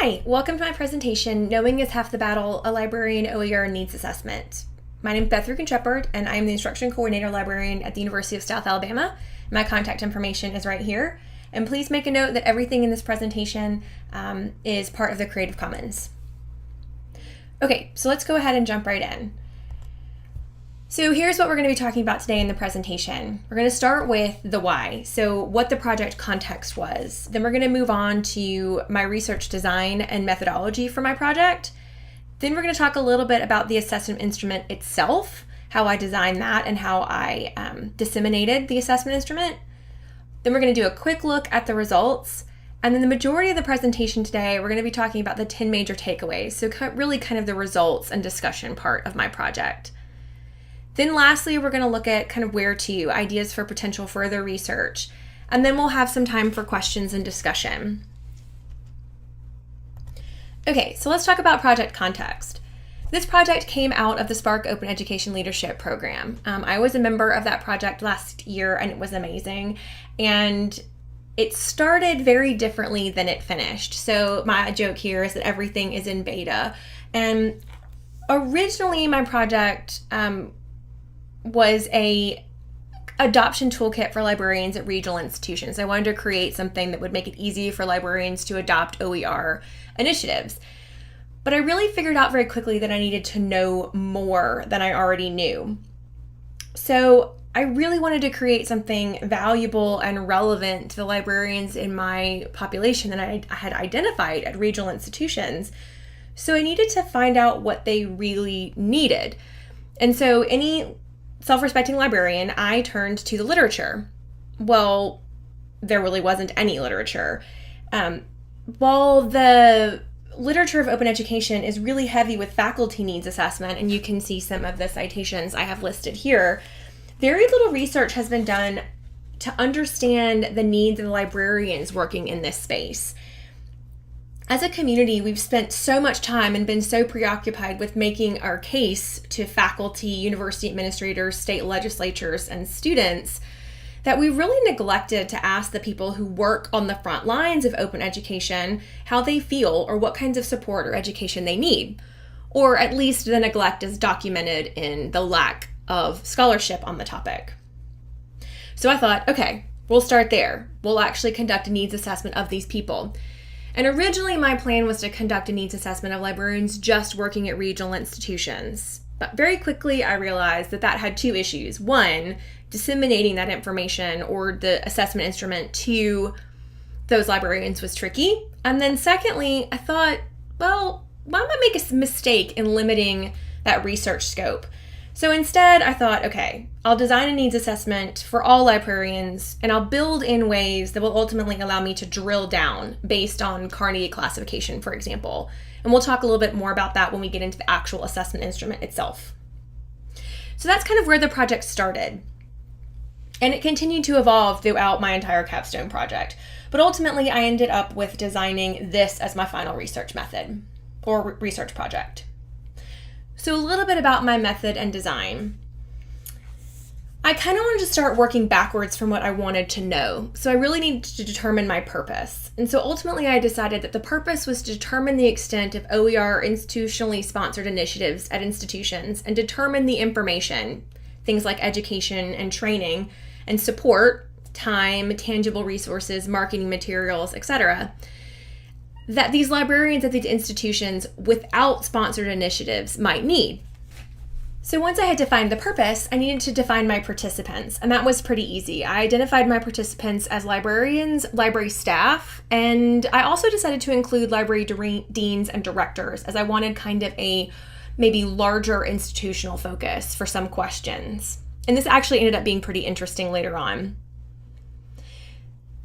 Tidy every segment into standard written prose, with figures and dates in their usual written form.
Hi, welcome to my presentation, Knowing is Half the Battle, a Librarian OER Needs Assessment. My name is Beth Rugen-Shepard, and I am the Instruction Coordinator Librarian at the University of South Alabama. My contact information is right here. And please make a note that everything in this presentation is part of the Creative Commons. Okay, so let's go ahead and jump right in. So here's what we're going to be talking about today in the presentation. We're going to start with the why, so what the project context was. Then we're going to move on to my research design and methodology for my project. Then we're going to talk a little bit about the assessment instrument itself, how I designed that and how I disseminated the assessment instrument. Then we're going to do a quick look at the results. And then the majority of the presentation today, we're going to be talking about the 10 major takeaways, so really kind of the results and discussion part of my project. Then lastly, we're going to look at kind of where to, ideas for potential further research, and then we'll have some time for questions and discussion. Okay, so let's talk about project context. This project came out of the Spark Open Education Leadership Program. I was a member of that project last year, and it was amazing. And it started very differently than it finished. So my joke here is that everything is in beta. And originally my project was a adoption toolkit for librarians at regional institutions. I wanted to create something that would make it easy for librarians to adopt OER initiatives. But I really figured out very quickly that I needed to know more than I already knew. So I really wanted to create something valuable and relevant to the librarians in my population that I had identified at regional institutions. So I needed to find out what they really needed. And so any self-respecting librarian, I turned to the literature. Well, there really wasn't any literature. While the literature of open education is really heavy with faculty needs assessment, and you can see some of the citations I have listed here, very little research has been done to understand the needs of the librarians working in this space. As a community, we've spent so much time and been so preoccupied with making our case to faculty, university administrators, state legislatures, and students that we really neglected to ask the people who work on the front lines of open education how they feel or what kinds of support or education they need. Or at least the neglect is documented in the lack of scholarship on the topic. So I thought, okay, we'll start there. We'll actually conduct a needs assessment of these people. And originally my plan was to conduct a needs assessment of librarians just working at regional institutions. But very quickly I realized that had two issues. One, disseminating that information or the assessment instrument to those librarians was tricky. And then secondly, I thought, well, why don't I make a mistake in limiting that research scope? So instead, I thought, okay, I'll design a needs assessment for all librarians, and I'll build in ways that will ultimately allow me to drill down based on Carnegie classification, for example. And we'll talk a little bit more about that when we get into the actual assessment instrument itself. So that's kind of where the project started. And it continued to evolve throughout my entire capstone project. But ultimately, I ended up with designing this as my final research method or research project. So a little bit about my method and design. I kind of wanted to start working backwards from what I wanted to know. So I really needed to determine my purpose. And so ultimately I decided that the purpose was to determine the extent of OER institutionally sponsored initiatives at institutions and determine the information, things like education and training and support, time, tangible resources, marketing materials, etc., that these librarians at these institutions without sponsored initiatives might need. So once I had defined the purpose, I needed to define my participants, and that was pretty easy. I identified my participants as librarians, library staff, and I also decided to include library deans and directors, as I wanted kind of a maybe larger institutional focus for some questions. And this actually ended up being pretty interesting later on.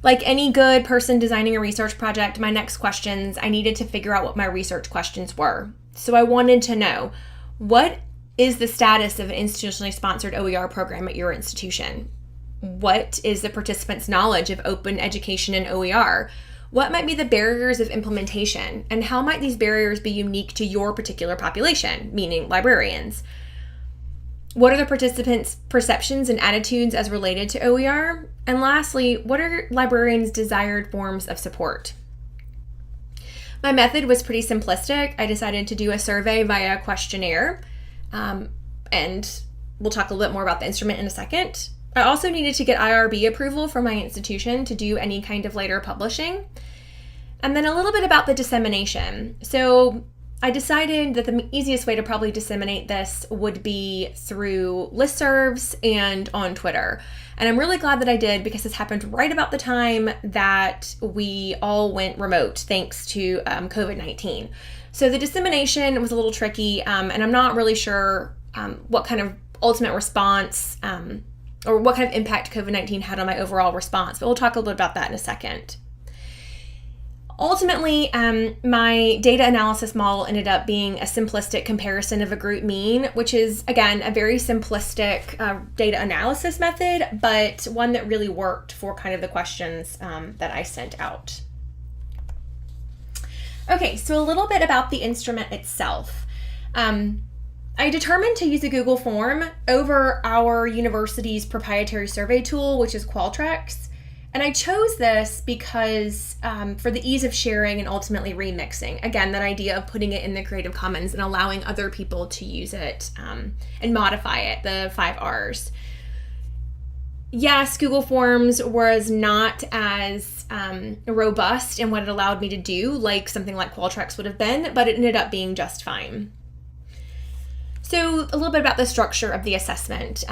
Like any good person designing a research project, my next questions, I needed to figure out what my research questions were. So I wanted to know, what is the status of an institutionally sponsored OER program at your institution? What is the participants' knowledge of open education and OER? What might be the barriers of implementation? And how might these barriers be unique to your particular population, meaning librarians? What are the participants' perceptions and attitudes as related to OER? And lastly, what are librarians' desired forms of support? My method was pretty simplistic. I decided to do a survey via questionnaire, and we'll talk a little bit more about the instrument in a second. I also needed to get IRB approval from my institution to do any kind of later publishing. And then a little bit about the dissemination. So I decided that the easiest way to probably disseminate this would be through listservs and on Twitter. And I'm really glad that I did, because this happened right about the time that we all went remote thanks to COVID-19. So the dissemination was a little tricky, and I'm not really sure what kind of ultimate response or what kind of impact COVID-19 had on my overall response, but we'll talk a little bit about that in a second. Ultimately, my data analysis model ended up being a simplistic comparison of a group mean, which is, again, a very simplistic data analysis method, but one that really worked for kind of the questions that I sent out. Okay, so a little bit about the instrument itself. I determined to use a Google form over our university's proprietary survey tool, which is Qualtrics. And I chose this because for the ease of sharing and ultimately remixing. Again, that idea of putting it in the Creative Commons and allowing other people to use it and modify it, the 5 Rs. Yes, Google Forms was not as robust in what it allowed me to do, like something like Qualtrics would have been, but it ended up being just fine. So a little bit about the structure of the assessment.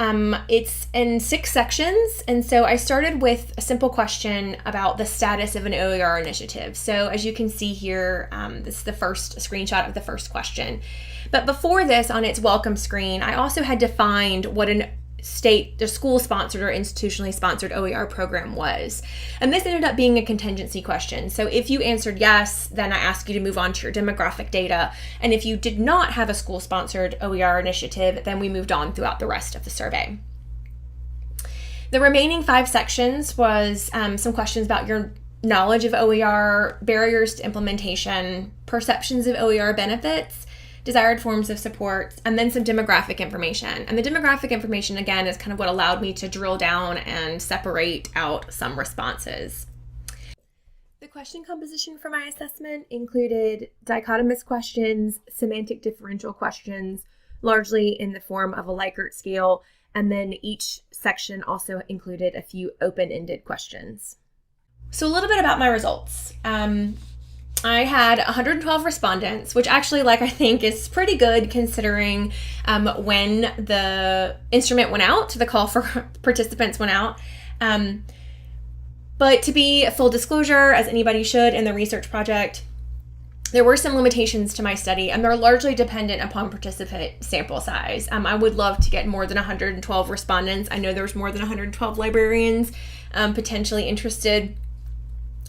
It's in 6 sections, and so I started with a simple question about the status of an OER initiative. So as you can see here, this is the first screenshot of the first question. But before this, on its welcome screen, I also had defined what a school-sponsored or institutionally sponsored OER program was. And this ended up being a contingency question. So if you answered yes, then I asked you to move on to your demographic data. And if you did not have a school-sponsored OER initiative, then we moved on throughout the rest of the survey. The remaining 5 sections was some questions about your knowledge of OER, barriers to implementation, perceptions of OER benefits, desired forms of support, and then some demographic information. And the demographic information, again, is kind of what allowed me to drill down and separate out some responses. The question composition for my assessment included dichotomous questions, semantic differential questions, largely in the form of a Likert scale, and then each section also included a few open-ended questions. So a little bit about my results. I had 112 respondents, which actually, I think is pretty good considering when the instrument went out, the call for participants went out. But to be full disclosure, as anybody should in the research project, there were some limitations to my study, and they're largely dependent upon participant sample size. I would love to get more than 112 respondents. I know there's more than 112 librarians potentially interested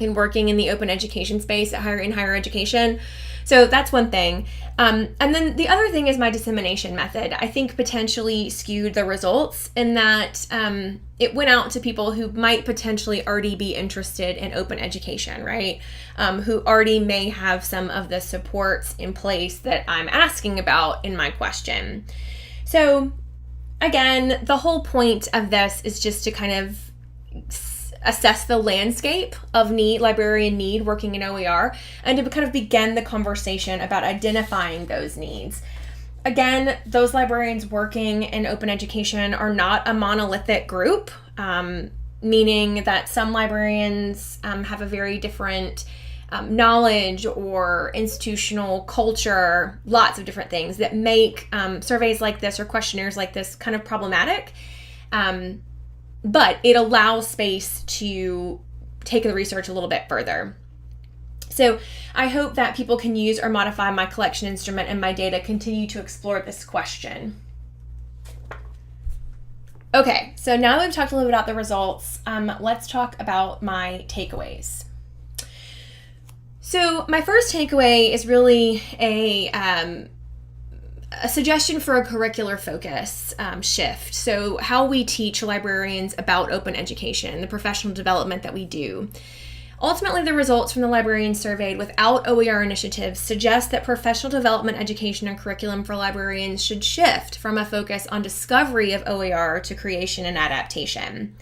in working in the open education space in higher education. So that's one thing. And then the other thing is my dissemination method, I think potentially skewed the results in that it went out to people who might potentially already be interested in open education, right? Who already may have some of the supports in place that I'm asking about in my question. So again, the whole point of this is just to kind of assess the landscape of librarian need working in OER, and to kind of begin the conversation about identifying those needs. Again, those librarians working in open education are not a monolithic group, meaning that some librarians have a very different knowledge or institutional culture, lots of different things that make surveys like this or questionnaires like this kind of problematic. But it allows space to take the research a little bit further. So I hope that people can use or modify my collection instrument and my data continue to explore this question. Okay, so now that we've talked a little bit about the results, let's talk about my takeaways. So my first takeaway is really a suggestion for a curricular focus shift. So how we teach librarians about open education, the professional development that we do. Ultimately, the results from the librarians surveyed without OER initiatives suggest that professional development education and curriculum for librarians should shift from a focus on discovery of OER to creation and adaptation.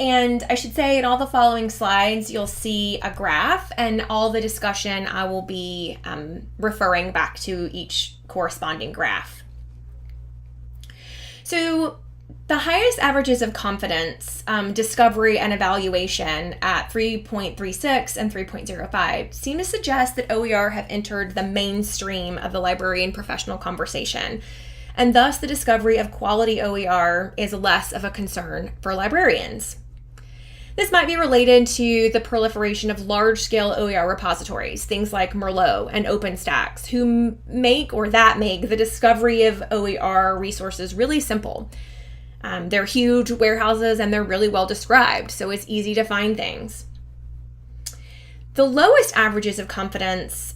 And I should say in all the following slides, you'll see a graph, and all the discussion I will be referring back to each corresponding graph. So the highest averages of confidence, discovery, and evaluation at 3.36 and 3.05 seem to suggest that OER have entered the mainstream of the librarian professional conversation, and thus the discovery of quality OER is less of a concern for librarians. This might be related to the proliferation of large-scale OER repositories, things like Merlot and OpenStax, who make the discovery of OER resources really simple. They're huge warehouses and they're really well described, so it's easy to find things. The lowest averages of confidence,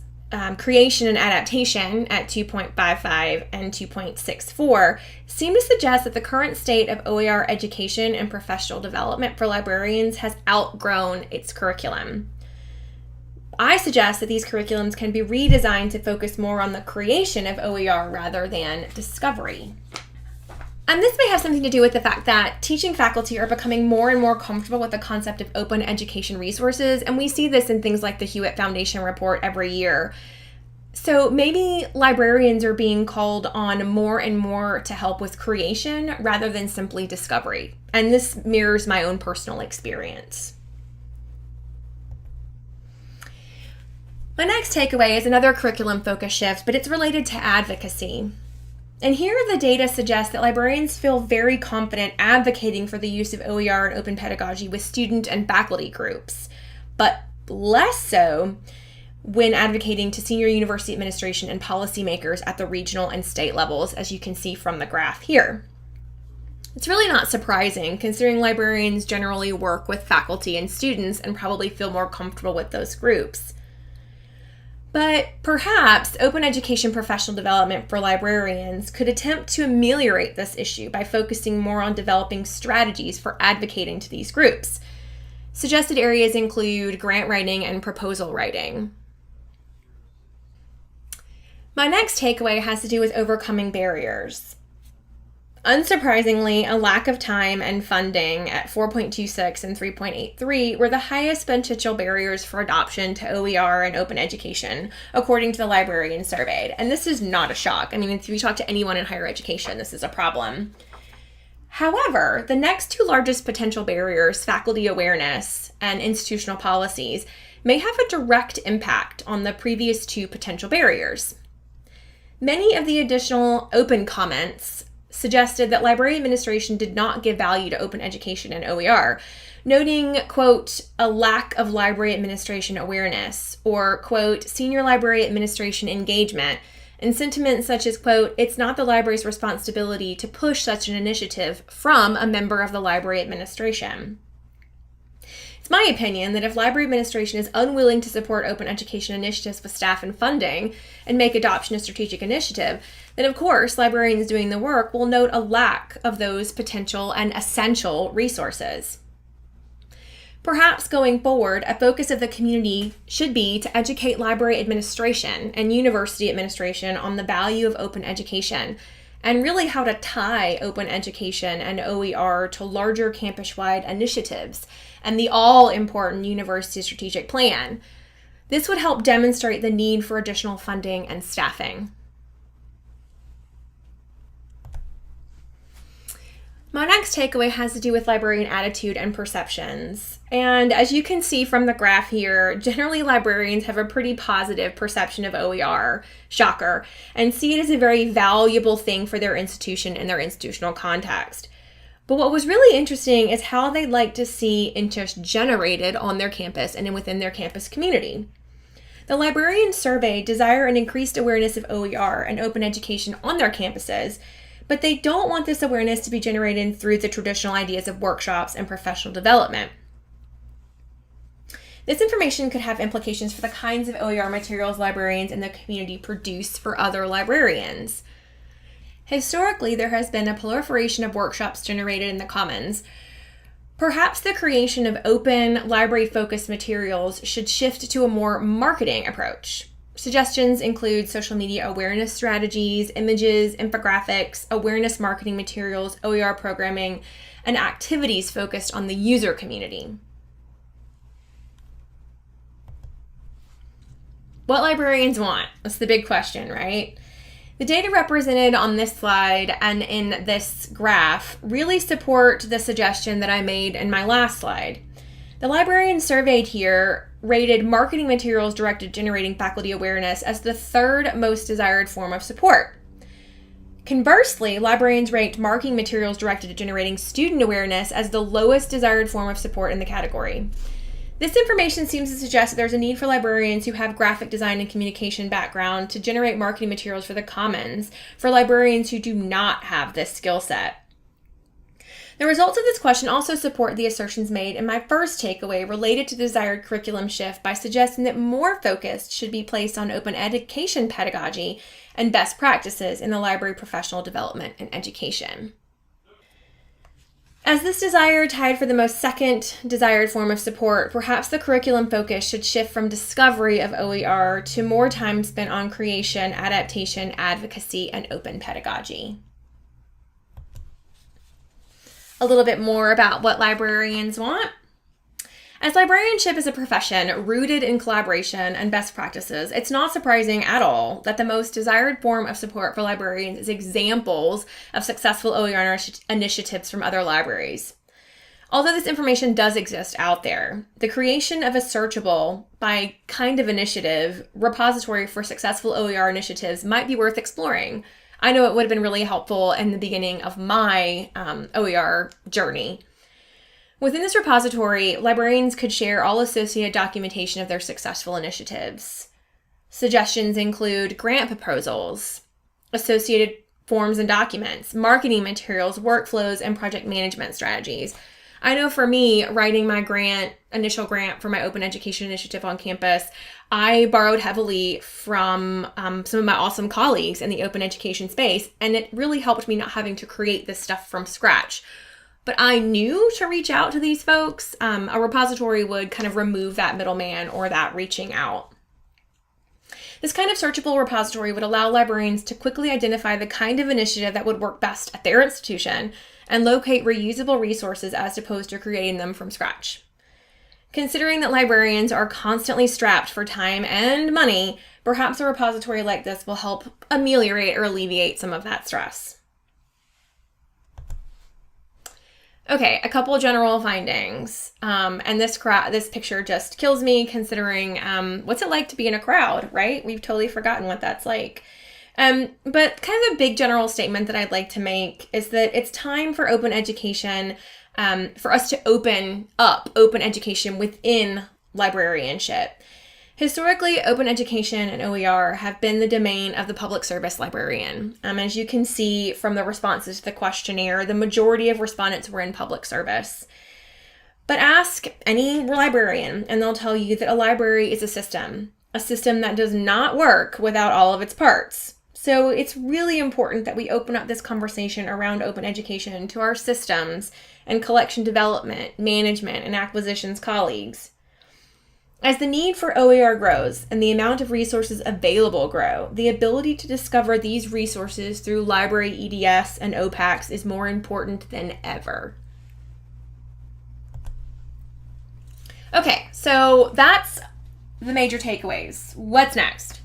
creation and adaptation at 2.55 and 2.64, seem to suggest that the current state of OER education and professional development for librarians has outgrown its curriculum. I suggest that these curriculums can be redesigned to focus more on the creation of OER rather than discovery. And this may have something to do with the fact that teaching faculty are becoming more and more comfortable with the concept of open education resources, and we see this in things like the Hewitt Foundation report every year. So maybe librarians are being called on more and more to help with creation rather than simply discovery. And this mirrors my own personal experience. My next takeaway is another curriculum focus shift, but it's related to advocacy. And here the data suggests that librarians feel very confident advocating for the use of OER and open pedagogy with student and faculty groups, but less so when advocating to senior university administration and policymakers at the regional and state levels, as you can see from the graph here. It's really not surprising, considering librarians generally work with faculty and students and probably feel more comfortable with those groups. But perhaps open education professional development for librarians could attempt to ameliorate this issue by focusing more on developing strategies for advocating to these groups. Suggested areas include grant writing and proposal writing. My next takeaway has to do with overcoming barriers. Unsurprisingly, a lack of time and funding at 4.26 and 3.83 were the highest potential barriers for adoption to OER and open education, according to the librarians surveyed. And this is not a shock. I mean, if you talk to anyone in higher education, this is a problem. However, the next two largest potential barriers, faculty awareness and institutional policies, may have a direct impact on the previous two potential barriers. Many of the additional open comments suggested that library administration did not give value to open education and OER, noting, quote, a lack of library administration awareness, or, quote, senior library administration engagement, and sentiments such as, quote, it's not the library's responsibility to push such an initiative from a member of the library administration. It's my opinion that if library administration is unwilling to support open education initiatives with staff and funding and make adoption a strategic initiative, then of course librarians doing the work will note a lack of those potential and essential resources. Perhaps going forward, a focus of the community should be to educate library administration and university administration on the value of open education and really how to tie open education and OER to larger campus-wide initiatives and the all-important university strategic plan. This would help demonstrate the need for additional funding and staffing. My next takeaway has to do with librarian attitude and perceptions. And as you can see from the graph here, generally librarians have a pretty positive perception of OER, shocker, and see it as a very valuable thing for their institution and their institutional context. But what was really interesting is how they'd like to see interest generated on their campus and within their campus community. The librarians surveyed desire an increased awareness of OER and open education on their campuses, but they don't want this awareness to be generated through the traditional ideas of workshops and professional development. This information could have implications for the kinds of OER materials librarians in the community produce for other librarians. Historically, there has been a proliferation of workshops generated in the Commons. Perhaps the creation of open, library-focused materials should shift to a more marketing approach. Suggestions include social media awareness strategies, images, infographics, awareness marketing materials, OER programming, and activities focused on the user community. What librarians want? That's the big question, right? The data represented on this slide and in this graph really support the suggestion that I made in my last slide. The librarians surveyed here rated marketing materials directed at generating faculty awareness as the third most desired form of support. Conversely, librarians ranked marketing materials directed at generating student awareness as the lowest desired form of support in the category. This information seems to suggest that there's a need for librarians who have graphic design and communication background to generate marketing materials for the Commons for librarians who do not have this skill set. The results of this question also support the assertions made in my first takeaway related to the desired curriculum shift by suggesting that more focus should be placed on open education pedagogy and best practices in the library professional development and education. As this desire tied for the most second desired form of support, perhaps the curriculum focus should shift from discovery of OER to more time spent on creation, adaptation, advocacy, and open pedagogy. A little bit more about what librarians want. As librarianship is a profession rooted in collaboration and best practices, it's not surprising at all that the most desired form of support for librarians is examples of successful OER initiatives from other libraries. Although this information does exist out there, the creation of a searchable by kind of initiative repository for successful OER initiatives might be worth exploring. I know it would have been really helpful in the beginning of my OER journey. Within this repository, librarians could share all associated documentation of their successful initiatives. Suggestions include grant proposals, associated forms and documents, marketing materials, workflows, and project management strategies. I know for me, writing my initial grant for my open education initiative on campus, I borrowed heavily from some of my awesome colleagues in the open education space, and it really helped me not having to create this stuff from scratch. But I knew to reach out to these folks. A repository would kind of remove that middleman or that reaching out. This kind of searchable repository would allow librarians to quickly identify the kind of initiative that would work best at their institution and locate reusable resources as opposed to creating them from scratch. Considering that librarians are constantly strapped for time and money, perhaps a repository like this will help ameliorate or alleviate some of that stress. Okay, a couple general findings. And this picture just kills me considering what's it like to be in a crowd, right? We've totally forgotten what that's like. But kind of a big general statement that I'd like to make is that it's time for open education, for us to open up open education within librarianship. Historically, open education and OER have been the domain of the public service librarian. As you can see from the responses to the questionnaire, the majority of respondents were in public service. But ask any librarian, and they'll tell you that a library is a system that does not work without all of its parts. So it's really important that we open up this conversation around open education to our systems and collection development, management, and acquisitions colleagues. As the need for OER grows and the amount of resources available grow, the ability to discover these resources through library EDS and OPACs is more important than ever. Okay, so that's the major takeaways. What's next?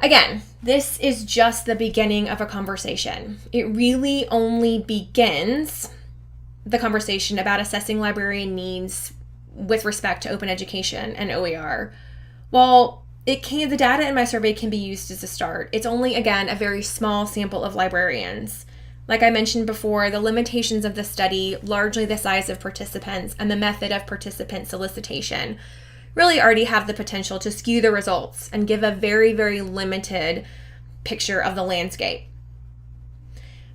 Again, this is just the beginning of a conversation. It really only begins the conversation about assessing librarian needs with respect to open education and OER. While the data in my survey can be used as a start, it's only, again, a very small sample of librarians. Like I mentioned before, the limitations of the study, largely the size of participants and the method of participant solicitation, really already have the potential to skew the results and give a very, very limited picture of the landscape.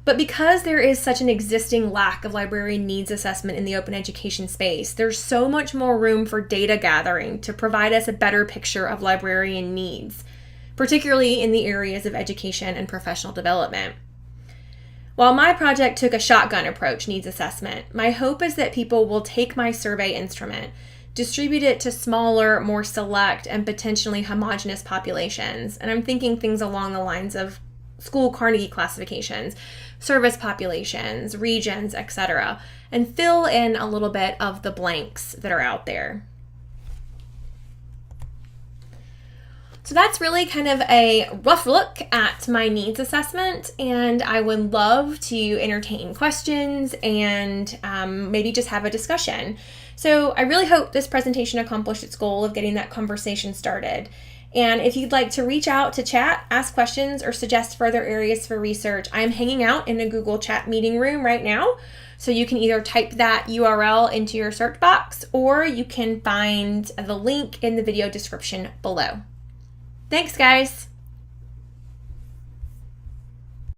But because there is such an existing lack of librarian needs assessment in the open education space, there's so much more room for data gathering to provide us a better picture of librarian needs, particularly in the areas of education and professional development. While my project took a shotgun approach needs assessment, my hope is that people will take my survey instrument, distribute it to smaller, more select, and potentially homogenous populations. And I'm thinking things along the lines of school Carnegie classifications, service populations, regions, etc., and fill in a little bit of the blanks that are out there. So that's really kind of a rough look at my needs assessment, and I would love to entertain questions and maybe just have a discussion. So I really hope this presentation accomplished its goal of getting that conversation started. And if you'd like to reach out to chat, ask questions, or suggest further areas for research, I'm hanging out in a Google Chat meeting room right now. So you can either type that URL into your search box, or you can find the link in the video description below. Thanks, guys.